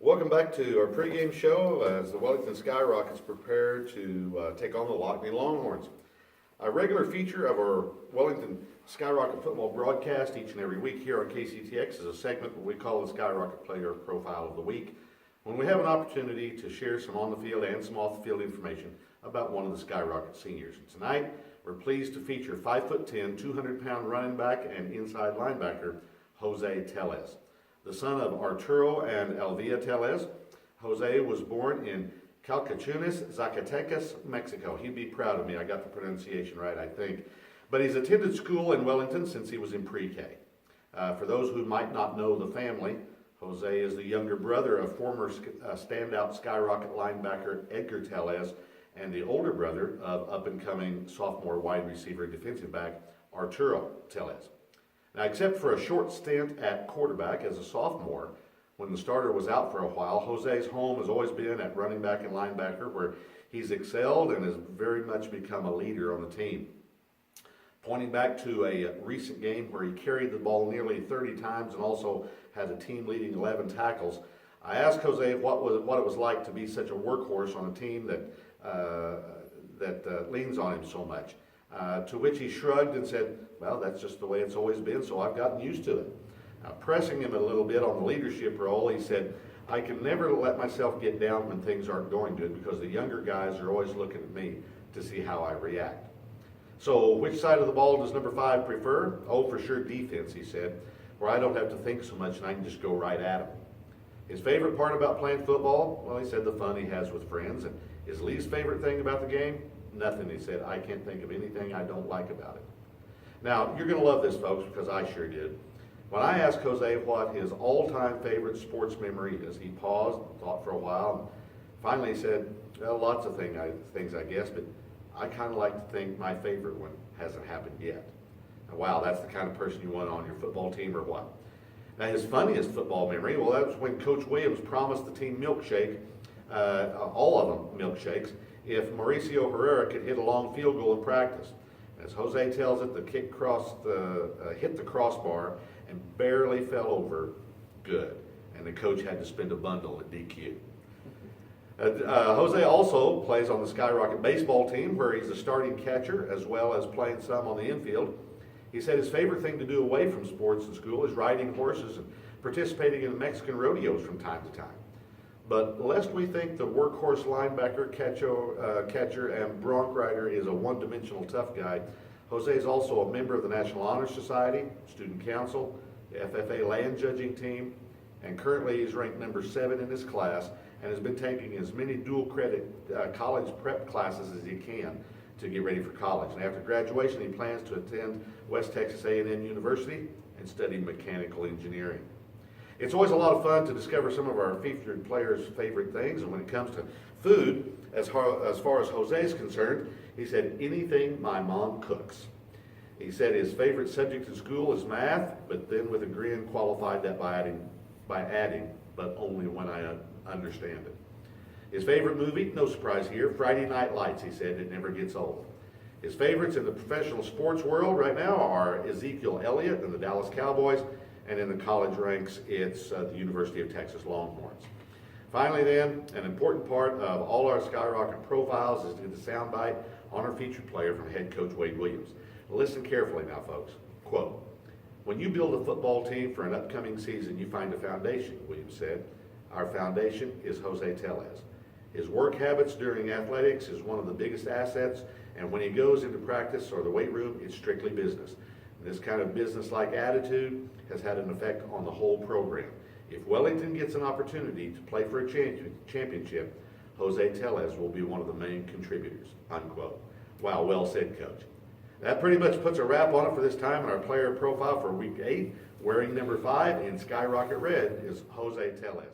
Welcome back to our pregame show as the Wellington Skyrockets prepare to take on the Lockney Longhorns. A regular feature of our Wellington Skyrocket football broadcast each and every week here on KCTX is a segment that we call the Skyrocket Player Profile of the Week, when we have an opportunity to share some on-the-field and some off-the-field information about one of the Skyrocket seniors. And tonight, we're pleased to feature 5'10", 200-pound running back and inside linebacker, Jose Tellez. The son of Arturo and Elvia Tellez, Jose was born in Calcachunes, Zacatecas, Mexico. He'd be proud of me. I got the pronunciation right, I think. But he's attended school in Wellington since he was in pre-K. For those who might not know the family, Jose is the younger brother of former standout Skyrocket linebacker Edgar Tellez and the older brother of up-and-coming sophomore wide receiver defensive back Arturo Tellez. Now, except for a short stint at quarterback as a sophomore, when the starter was out for a while, Jose's home has always been at running back and linebacker, where he's excelled and has very much become a leader on the team. Pointing back to a recent game where he carried the ball nearly 30 times and also had a team-leading 11 tackles, I asked Jose what it was like to be such a workhorse on a team that leans on him so much. To which he shrugged and said, well, that's just the way it's always been, so I've gotten used to it. Pressing him a little bit on the leadership role, he said, I can never let myself get down when things aren't going good because the younger guys are always looking at me to see how I react. So which side of the ball does number 5 prefer? Oh, for sure defense, he said, where I don't have to think so much and I can just go right at him. His favorite part about playing football? Well, he said the fun he has with friends. And his least favorite thing about the game? Nothing, he said. I can't think of anything I don't like about it. Now, you're going to love this, folks, because I sure did. When I asked Jose what his all-time favorite sports memory is, he paused, thought for a while, and finally said, well, lots of things, I guess, but I kind of like to think my favorite one hasn't happened yet. Now, wow, that's the kind of person you want on your football team or what? Now, his funniest football memory, well, that was when Coach Williams promised the team milkshake, all of them milkshakes, if Mauricio Herrera could hit a long field goal in practice. As Jose tells it, the kick hit the crossbar and barely fell over good, and the coach had to spend a bundle at DQ. Jose also plays on the Skyrocket baseball team, where he's the starting catcher as well as playing some on the infield. He said his favorite thing to do away from sports in school is riding horses and participating in Mexican rodeos from time to time. But lest we think the workhorse linebacker, catcher, and bronc rider is a one-dimensional tough guy, Jose is also a member of the National Honor Society, Student Council, the FFA land judging team, and currently he's ranked number 7 in his class and has been taking as many dual credit college prep classes as he can to get ready for college. And after graduation, he plans to attend West Texas A&M University and study mechanical engineering. It's always a lot of fun to discover some of our featured players' favorite things, and when it comes to food, as far as Jose is concerned, he said, anything my mom cooks. He said his favorite subject in school is math, but then with a grin qualified that by adding, but only when I understand it. His favorite movie, no surprise here, Friday Night Lights, he said, it never gets old. His favorites in the professional sports world right now are Ezekiel Elliott and the Dallas Cowboys, and in the college ranks, it's the University of Texas Longhorns. Finally then, an important part of all our Skyrocket profiles is to get the soundbite on our featured player from head coach Wade Williams. Listen carefully now, folks. Quote, when you build a football team for an upcoming season, you find a foundation, Williams said. Our foundation is Jose Tellez. His work habits during athletics is one of the biggest assets, and when he goes into practice or the weight room, it's strictly business. This kind of business-like attitude has had an effect on the whole program. If Wellington gets an opportunity to play for a championship, Jose Tellez will be one of the main contributors, unquote. Wow, well said, Coach. That pretty much puts a wrap on it for this time in our player profile for Week 8. Wearing number 5 in Skyrocket Red is Jose Tellez.